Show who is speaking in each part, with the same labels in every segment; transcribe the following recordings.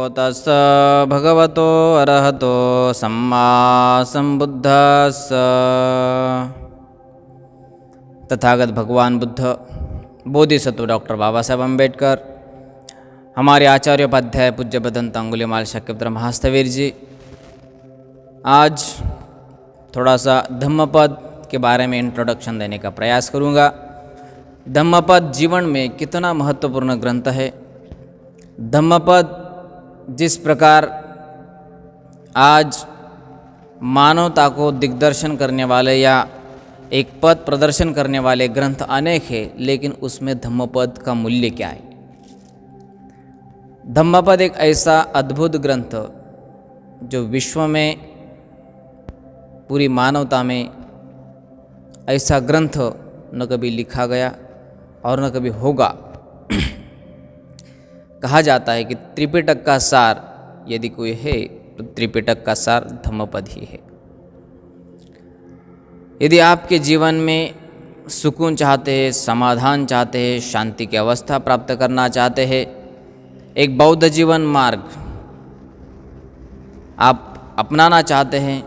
Speaker 1: तस्स भगवतो अरहतो सम्मा संबुद्धस्स। तथागत भगवान बुद्ध, बोधिसत्व डॉक्टर बाबा साहेब अम्बेडकर, हमारे आचार्योपाध्याय पूज्य भदंत अंगुलीमाल शक्यपुत्र महास्थवीर जी। आज थोड़ा सा धम्मपद के बारे में इंट्रोडक्शन देने का प्रयास करूँगा। धम्मपद जीवन में कितना महत्वपूर्ण ग्रंथ है। धम्मपद जिस प्रकार आज मानवता को दिग्दर्शन करने वाले या एक पथ प्रदर्शन करने वाले ग्रंथ अनेक है, लेकिन उसमें धम्मपद का मूल्य क्या है। धम्मपद एक ऐसा अद्भुत ग्रंथ जो विश्व में, पूरी मानवता में ऐसा ग्रंथ न कभी लिखा गया और न कभी होगा। कहा जाता है कि त्रिपिटक का सार यदि कोई है तो त्रिपिटक का सार धम्मपद ही है। यदि आपके जीवन में सुकून चाहते हैं, समाधान चाहते हैं, शांति की अवस्था प्राप्त करना चाहते हैं, एक बौद्ध जीवन मार्ग आप अपनाना चाहते हैं,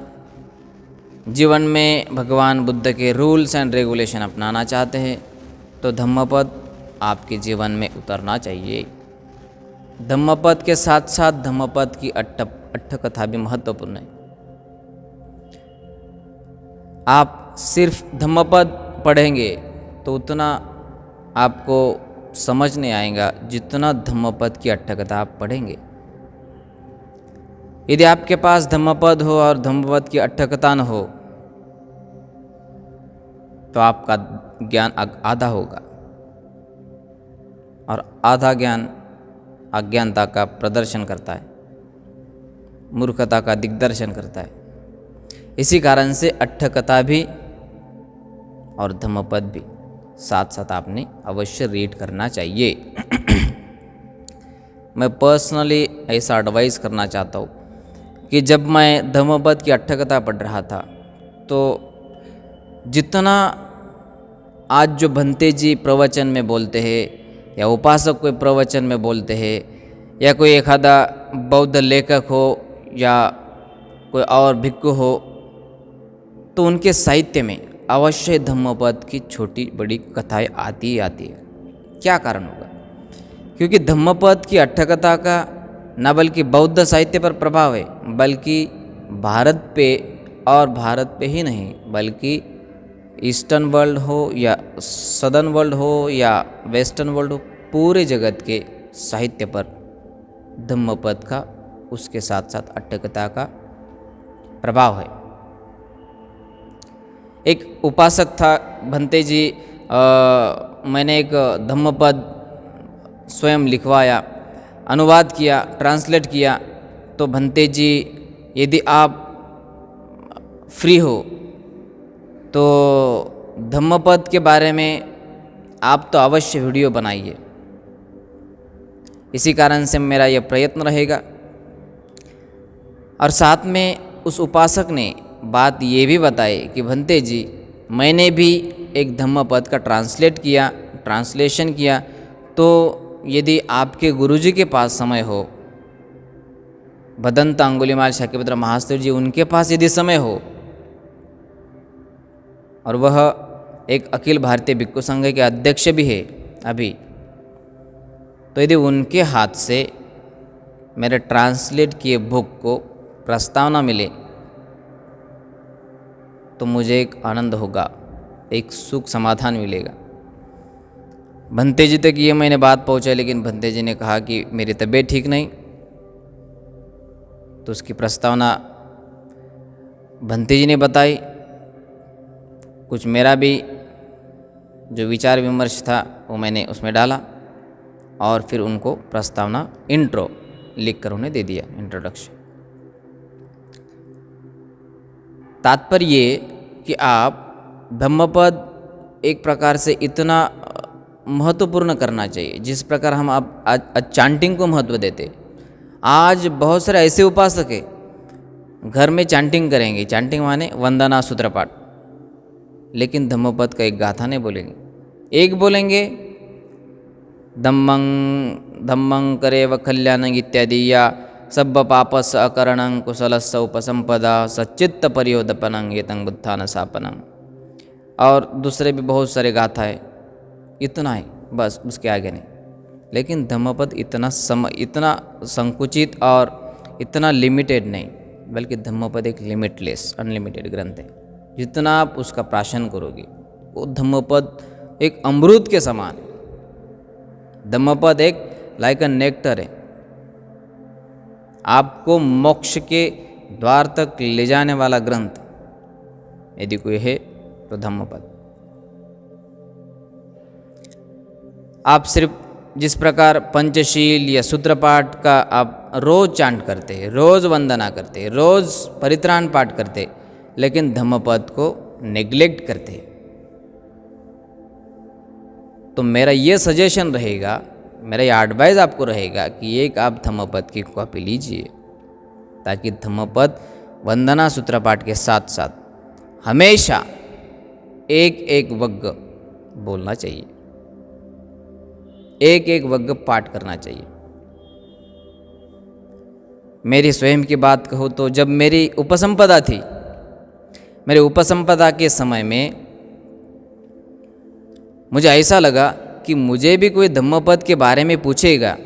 Speaker 1: जीवन में भगवान बुद्ध के रूल्स एंड रेगुलेशन अपनाना चाहते हैं, तो धम्मपद आपके जीवन में उतरना चाहिए। धम्मपद के साथ साथ धम्मपद की अट्ठ कथा भी महत्वपूर्ण है। आप सिर्फ धम्मपद पढ़ेंगे तो उतना आपको समझ नहीं आएगा जितना धम्मपद की अट्ठ कथा आप पढ़ेंगे। यदि आपके पास धम्मपद हो और धम्मपद की अट्ठ कथा न हो तो आपका ज्ञान आधा होगा, और आधा ज्ञान अज्ञानता का प्रदर्शन करता है, मूर्खता का दिग्दर्शन करता है। इसी कारण से अट्ठ कथा भी और धम्मपद भी साथ साथ आपने अवश्य रीड करना चाहिए। मैं पर्सनली ऐसा एडवाइस करना चाहता हूँ कि जब मैं धम्मपद की अट्ठ कथा पढ़ रहा था तो जितना आज जो भंते जी प्रवचन में बोलते हैं या उपासक कोई प्रवचन में बोलते हैं या कोई एखादा बौद्ध लेखक हो या कोई और भिक्खु हो, तो उनके साहित्य में अवश्य धम्मपद की छोटी बड़ी कथाएं आती ही आती है। क्या कारण होगा? क्योंकि धम्मपद की अट्ठ कथा का न बल्कि बौद्ध साहित्य पर प्रभाव है, बल्कि भारत पे, और भारत पे ही नहीं बल्कि ईस्टर्न वर्ल्ड हो या सदर्न वर्ल्ड हो या वेस्टर्न वर्ल्ड हो, पूरे जगत के साहित्य पर धम्मपद का, उसके साथ साथ अट्ठ कथा का प्रभाव है। एक उपासक था भंते जी, मैंने एक धम्मपद स्वयं लिखवाया, अनुवाद किया, ट्रांसलेट किया। तो भंते जी, यदि आप फ्री हो तो धम्मपद के बारे में आप तो अवश्य वीडियो बनाइए। इसी कारण से मेरा यह प्रयत्न रहेगा। और साथ में उस उपासक ने बात ये भी बताई कि भंते जी, मैंने भी एक धम्मपद का ट्रांसलेशन किया, तो यदि आपके गुरुजी के पास समय हो, भदंत अंगुलीमाल शक्यपुत्र महास्थवीर जी, उनके पास यदि समय हो, और वह एक अखिल भारतीय भिक्खु संघ के अध्यक्ष भी है अभी, तो यदि उनके हाथ से मेरे ट्रांसलेट किए बुक को प्रस्तावना मिले तो मुझे एक आनंद होगा, एक सुख समाधान मिलेगा। भंते जी तक ये मैंने बात पहुंचाई, लेकिन भंते जी ने कहा कि मेरी तबीयत ठीक नहीं, तो उसकी प्रस्तावना भंते जी ने बताई। कुछ मेरा भी जो विचार विमर्श था वो मैंने उसमें डाला, और फिर उनको प्रस्तावना इंट्रो लिख कर उन्हें दे दिया, इंट्रोडक्शन। तात्पर्य ये कि आप धम्मपद एक प्रकार से इतना महत्वपूर्ण करना चाहिए जिस प्रकार हम आज चांटिंग को महत्व देते। आज बहुत सारे ऐसे उपासक है घर में चांटिंग करेंगे, चांटिंग माने वंदना सूत्रपाठ, लेकिन धम्मपद का एक गाथा नहीं बोलेंगे। एक बोलेंगे धम्मं करे व कल्याण इत्यादि, या सब्ब पापस अकरणं कुशलस्य उपसंपदा सच्चित्त परियोदपनं एतं बुद्धान सापनं। और दूसरे भी बहुत सारे गाथा है, इतना है बस, उसके आगे नहीं। लेकिन धम्मपद इतना संकुचित और इतना लिमिटेड नहीं, बल्कि धम्मपद एक लिमिटलेस अनलिमिटेड ग्रंथ है। जितना आप उसका प्राशन करोगे वो धम्मपद एक अमृत के समान है। धम्मपद एक लाइक अ नेक्टर है, आपको मोक्ष के द्वार तक ले जाने वाला ग्रंथ यदि कोई है तो धम्मपद। आप सिर्फ जिस प्रकार पंचशील या सूत्रपाठ का आप रोज चांट करते हैं, रोज वंदना करते हैं, रोज परित्राण पाठ करते हैं, लेकिन धम्मपद को नेग्लेक्ट करते हैं, तो मेरा ये सजेशन रहेगा, मेरा ये एडवाइस आपको रहेगा कि एक आप धम्मपद की कॉपी लीजिए, ताकि धम्मपद वंदना सूत्रपाठ के साथ साथ हमेशा एक एक वग्ग बोलना चाहिए, एक एक वग्ग पाठ करना चाहिए। मेरी स्वयं की बात कहूँ तो जब मेरी उपसंपदा थी, मेरे उपसंपदा के समय में मुझे ऐसा लगा कि मुझे भी कोई धम्मपद के बारे में पूछेगा,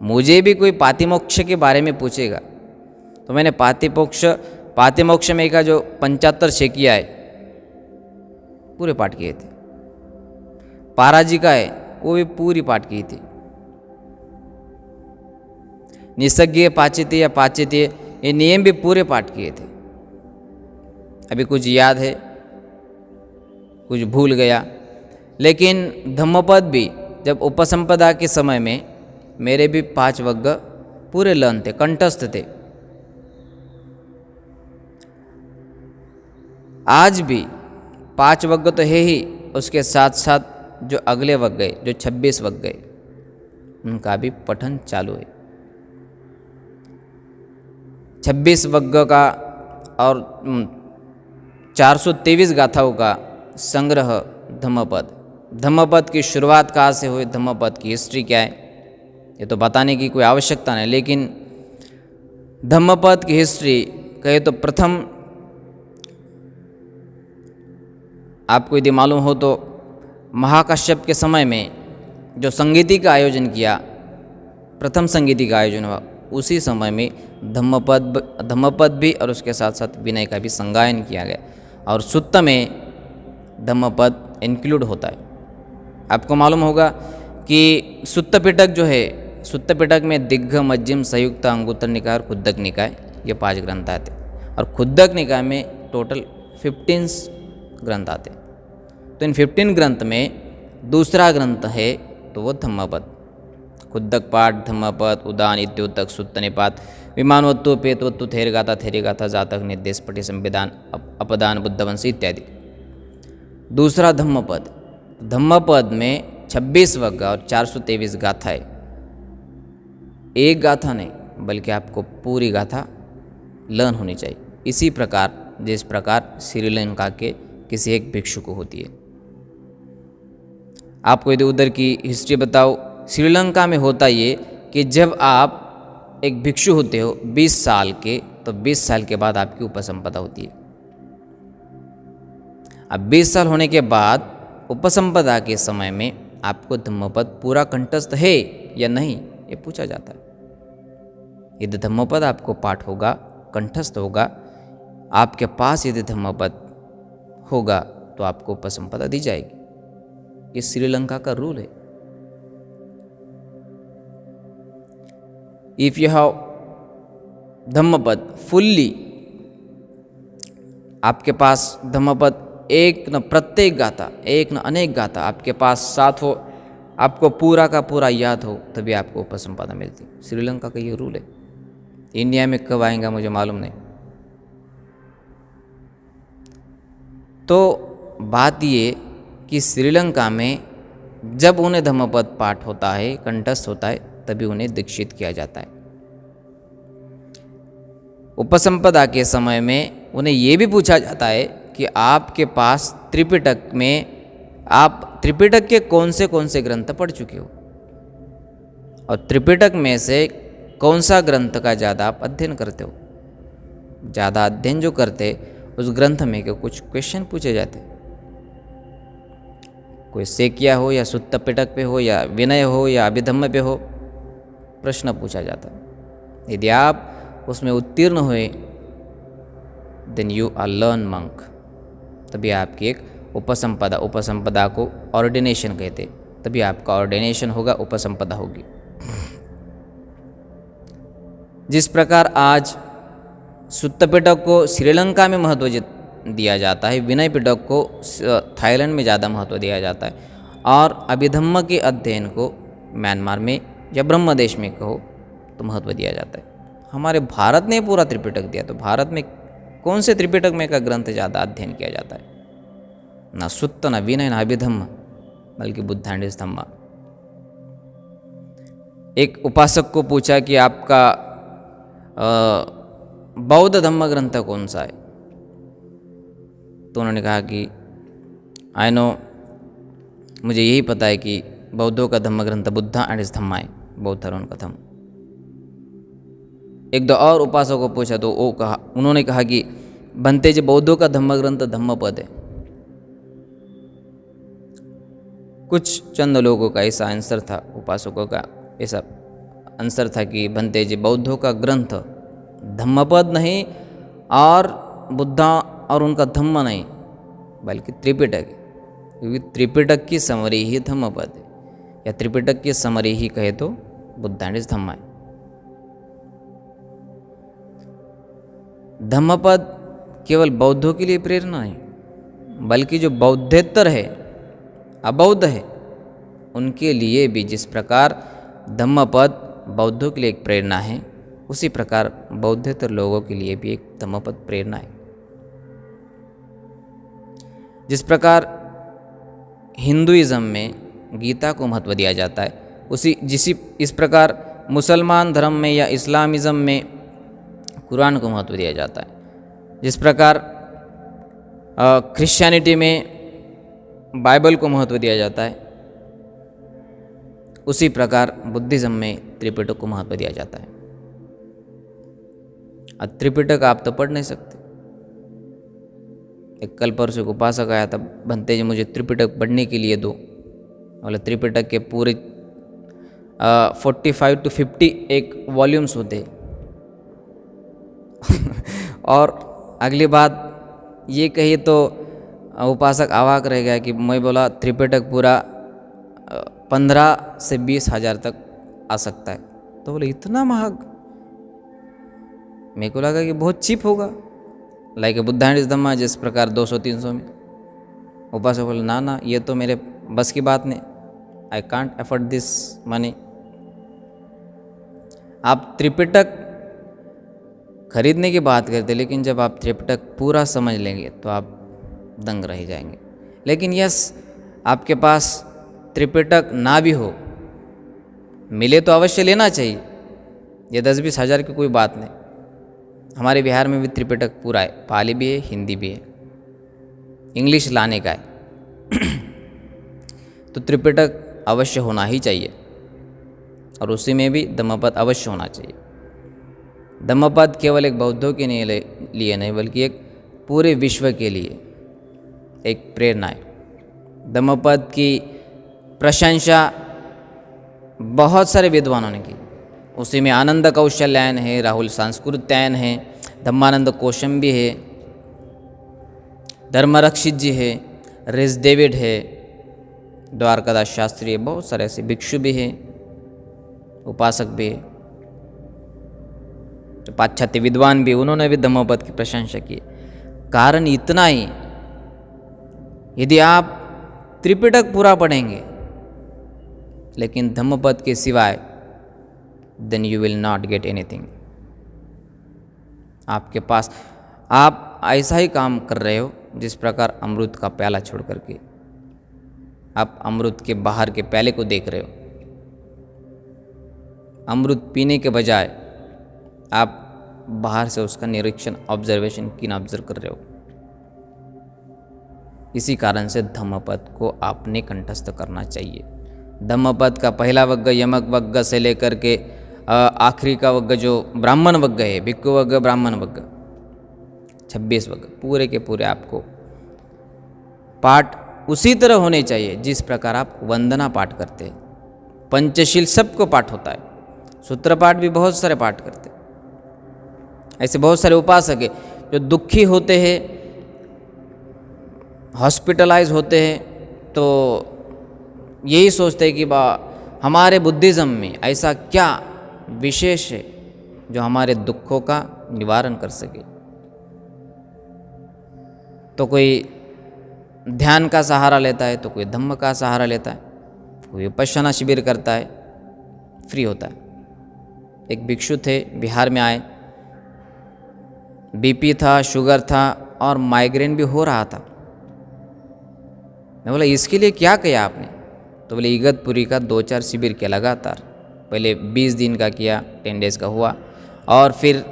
Speaker 1: मुझे भी कोई पातिमोक्ष के बारे में पूछेगा, तो मैंने पातिमोक्ष में का जो 75 शेकिया है पूरे पाठ किए थे। पाराजिका है वो भी पूरी पाठ की थी। निसज्ञ पाचित्य या पाचित्य ये नियम भी पूरे पाठ किए थे। अभी कुछ याद है, कुछ भूल गया, लेकिन धम्मपद भी जब उपसंपदा के समय में मेरे भी 5 वग्ग पूरे लन थे, कंठस्थ थे। आज भी 5 वग्ग तो है ही, उसके साथ साथ जो अगले वग्ग गए, जो 26 वग्ग गए, उनका भी पठन चालू है। 26 वग्ग का और 423 गाथाओं का संग्रह धम्मपद। धम्मपद की शुरुआत कहाँ से हुई, धम्मपद की हिस्ट्री क्या है, ये तो बताने की कोई आवश्यकता नहीं, लेकिन धम्मपद की हिस्ट्री कहे तो प्रथम आपको यदि मालूम हो तो महाकाश्यप के समय में जो संगीति का आयोजन किया, प्रथम संगीति का आयोजन हुआ, उसी समय में धम्मपद भी और उसके साथ साथ विनय का भी संगायन किया गया, और सुत्त में धम्मपद इंक्लूड होता है। आपको मालूम होगा कि सुत्त पिटक जो है, सुत्त पिटक में दिग्घ, मज्जिम, संयुक्त, अंगुत्तर निकाय और खुद्दक निकाय, ये 5 ग्रंथ आते, और खुद्दक निकाय में टोटल 15 ग्रंथ आते। तो इन 15 ग्रंथ में दूसरा ग्रंथ है तो वो धम्मपद। खुद्दक पाठ, धम्मपद, उदान, इत्योतक, सुत्त निपात, विमानवत्तु, पेतवत्तु, थेरगाथा, थेरीगाथा, जातक, निर्देश, पटी, संविधान, अपदान, बुद्धवंश इत्यादि। दूसरा धम्मपद। धम्मपद में 26 वग्ग और 423 गाथाएं। एक गाथा नहीं बल्कि आपको पूरी गाथा लर्न होनी चाहिए। इसी प्रकार जिस प्रकार श्रीलंका के किसी एक भिक्षु को होती है। आपको यदि उधर की हिस्ट्री बताओ, श्रीलंका में होता ये कि जब आप एक भिक्षु होते हो 20 साल के, तो 20 साल के बाद आपकी उपसंपदा होती है। अब 20 साल होने के बाद उपसंपदा के समय में आपको धम्मपद पूरा कंठस्थ है या नहीं, ये पूछा जाता है। यदि धम्मपद आपको पाठ होगा, कंठस्थ होगा, आपके पास यदि धम्मपद होगा तो आपको उपसंपदा दी जाएगी। ये श्रीलंका का रूल है। If you have Dhammapada fully, आपके पास धम्मपद एक न प्रत्येक गाथा, एक न अनेक गाथा आपके पास साथ हो, आपको पूरा का पूरा याद हो, तभी आपको उपसंपदा मिलती। श्रीलंका का ये रूल है। इंडिया में कब आएगा मुझे मालूम नहीं। तो बात ये कि श्रीलंका में जब उन्हें धम्मपद पाठ होता है, कंठस्थ होता है, तभी उन्हें दीक्षित किया जाता है। उपसंपदा के समय में उन्हें ये भी पूछा जाता है कि आपके पास त्रिपिटक में आप त्रिपिटक के कौन से ग्रंथ पढ़ चुके हो। और त्रिपिटक में से कौन सा ग्रंथ का ज़्यादा आप अध्ययन करते हो? ज़्यादा अध्ययन जो करते उस ग्रंथ में के कुछ क्वेश्चन पूछे जाते, कोई सेकिया हो या सुत्त पिटक पे हो या विनय हो या अभिधम्म पे हो, प्रश्न पूछा जाता है। यदि आप उसमें उत्तीर्ण हुए then you are learn monk, तभी आपकी एक उपसंपदा को ऑर्डिनेशन कहते, तभी आपका ऑर्डिनेशन होगा, उपसंपदा होगी। जिस प्रकार आज सुत्त पिटक को श्रीलंका में महत्व दिया जाता है, विनय पिटक को थाईलैंड में ज़्यादा महत्व दिया जाता है, और अभिधम्म के अध्ययन को म्यांमार में या ब्रह्म देश में कहो तो महत्व दिया जाता है। हमारे भारत ने पूरा त्रिपिटक दिया, तो भारत में कौन से त्रिपिटक में का ग्रंथ ज़्यादा अध्ययन किया जाता है? ना सुत्त, ना विनय, ना अभिधम्म, बल्कि बुद्ध एंड स्तंभ। एक उपासक को पूछा कि आपका बौद्ध धम्म ग्रंथ कौन सा है? तो उन्होंने कहा कि आई नो, मुझे यही पता है कि बौद्धों का धम्म ग्रंथ बुद्ध एंड स्तंभ है, बौद्ध धर्म कथम। एक दो और उपासकों को पूछा तो उन्होंने कहा कि बनते जी बौद्धों का धम्म ग्रंथ धम्मपद है। कुछ चंद लोगों का ऐसा आंसर था, उपासकों का ऐसा आंसर था कि बनते जी बौद्धों का ग्रंथ धम्मपद नहीं और बुद्धा और उनका धम्म नहीं, बल्कि त्रिपिटक है, क्योंकि त्रिपिटक की समरी ही धम्मपद है, या त्रिपिटक की समरी ही कहे तो बुद्ध एंड धम्म है। धम्मपद केवल बौद्धों के लिए प्रेरणा नहीं, बल्कि जो बौद्धेतर है, अबौद्ध है, उनके लिए भी जिस प्रकार धम्मपद बौद्धों के लिए एक प्रेरणा है, उसी प्रकार बौद्धेतर लोगों के लिए भी एक धम्मपद प्रेरणा है। जिस प्रकार हिंदुइज्म में गीता को महत्व दिया जाता है, इस प्रकार मुसलमान धर्म में या इस्लामिज़म में कुरान को महत्व दिया जाता है। जिस प्रकार क्रिश्चियनिटी में बाइबल को महत्व दिया जाता है, उसी प्रकार बुद्धिज़्म में त्रिपिटक को महत्व दिया जाता है। अब त्रिपिटक आप तो पढ़ नहीं सकते। एक कल परसों को उपासक आया था, बनते जी मुझे त्रिपिटक पढ़ने के लिए दो। बोले त्रिपिटक के पूरे 45 to 50 एक वॉल्यूम्स होते और अगली बात ये कही तो उपासक अवाक रह गया कि मैं बोला त्रिपिटक पूरा 15 से 20 हज़ार तक आ सकता है। तो बोले इतना महंग? मेरे को लगा कि बहुत चीप होगा, लाइक बुद्ध एंड धम्म जिस प्रकार 200-300 में। उपासक बोले ना ना, ये तो मेरे बस की बात नहीं, I can't afford this money. आप त्रिपिटक खरीदने की बात करते, लेकिन जब आप त्रिपिटक पूरा समझ लेंगे तो आप दंग रह जाएंगे। लेकिन यस, आपके पास त्रिपिटक ना भी हो, मिले तो अवश्य लेना चाहिए, ये 10-20 हज़ार की कोई बात नहीं। हमारे बिहार में भी त्रिपिटक पूरा है, पाली भी है, हिंदी भी है, इंग्लिश लाने का है तो त्रिपिटक अवश्य होना ही चाहिए, और उसी में भी धम्मपद अवश्य होना चाहिए। धम्मपद केवल एक बौद्धों के लिए नहीं, बल्कि एक पूरे विश्व के लिए एक प्रेरणा है। धम्मपद की प्रशंसा बहुत सारे विद्वानों ने की, उसी में आनंद कौशल्यायन है, राहुल संस्कृत्यायन है, धम्मानंद कौशंबी है, धर्मरक्षित जी है, रिस डेविड है, द्वारकादास शास्त्री है, बहुत सारे ऐसे भिक्षु भी हैं, उपासक भी है, तो पाश्चात्य विद्वान भी, उन्होंने भी धम्मपद की प्रशंसा की। कारण इतना ही, यदि आप त्रिपिटक पूरा पढ़ेंगे लेकिन धम्मपद के सिवाय, then you will not get anything. आपके पास आप ऐसा ही काम कर रहे हो जिस प्रकार अमृत का प्याला छोड़ करके आप अमृत के बाहर के प्याले को देख रहे हो। अमृत पीने के बजाय आप बाहर से उसका निरीक्षण, ऑब्जर्वेशन की ऑब्जर्व कर रहे हो। इसी कारण से धम्मपद को आपने कंठस्थ करना चाहिए। धम्मपद का पहला वग्ग यमक वग्ग से लेकर के आखिरी का वग्ग जो ब्राह्मण वग्ग है, भिक्खु वग्ग, ब्राह्मण वग्ग, 26 वग्ग पूरे के पूरे आपको पाठ उसी तरह होने चाहिए जिस प्रकार आप वंदना पाठ करते हैं। पंचशील सबको पाठ होता है, सूत्र पाठ भी बहुत सारे पाठ करते हैं। ऐसे बहुत सारे उपासक है जो दुखी होते हैं, हॉस्पिटलाइज होते हैं, तो यही सोचते हैं कि हमारे बुद्धिज़्म में ऐसा क्या विशेष है जो हमारे दुखों का निवारण कर सके। तो कोई ध्यान का सहारा लेता है, तो कोई धम्म का सहारा लेता है, कोई विपश्यना शिविर करता है, फ्री होता है। एक भिक्षु थे, बिहार में आए, बीपी था, शुगर था और माइग्रेन भी हो रहा था। मैं बोला इसके लिए क्या किया आपने? तो बोले इगतपुरी का 2-4 शिविर किया लगातार। पहले 20 दिन का किया, 10 डेज़ का हुआ, और फिर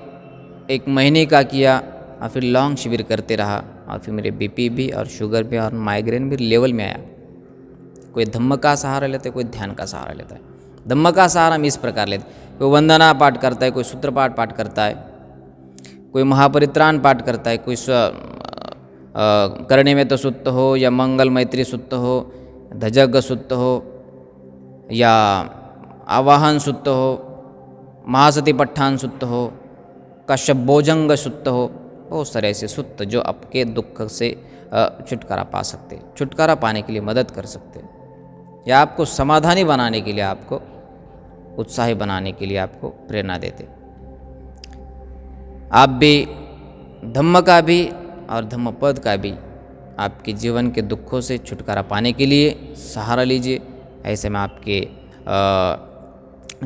Speaker 1: 1 महीने का किया, और फिर लॉन्ग शिविर करते रहा, और फिर मेरे बीपी भी और शुगर भी और माइग्रेन भी लेवल में आया। कोई धम्म का सहारा लेता है, कोई ध्यान का सहारा लेता है। धम्म का सहारा हम इस प्रकार लेते, कोई वंदना पाठ करता है, कोई सूत्र पाठ करता है, कोई महापरित्राण पाठ करता है, कोई करणे में तो सुत्त हो, या मंगल मैत्री सुत्त हो, धजग सुत्त हो, या आवाहन सुत्त हो, महासती पट्ठान सुत्त हो, कश्यप भोजंग सुत्त हो, बहुत सारे ऐसे सुत्त जो आपके दुख से छुटकारा पा सकते, छुटकारा पाने के लिए मदद कर सकते, या आपको समाधानी बनाने के लिए, आपको उत्साही बनाने के लिए आपको प्रेरणा देते। आप भी धम्म का भी और धम्मपद का भी आपके जीवन के दुखों से छुटकारा पाने के लिए सहारा लीजिए। ऐसे में आपके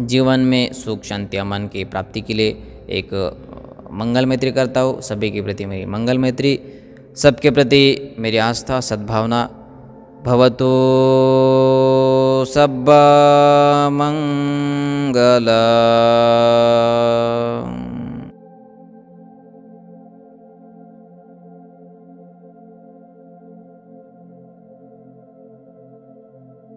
Speaker 1: जीवन में सुख, शांति, अमन की प्राप्ति के लिए एक मंगल मैत्री करता हूँ। सभी के प्रति मेरी मंगल मैत्री, सबके प्रति मेरी आस्था, सद्भावना। भवतु सब मंगल।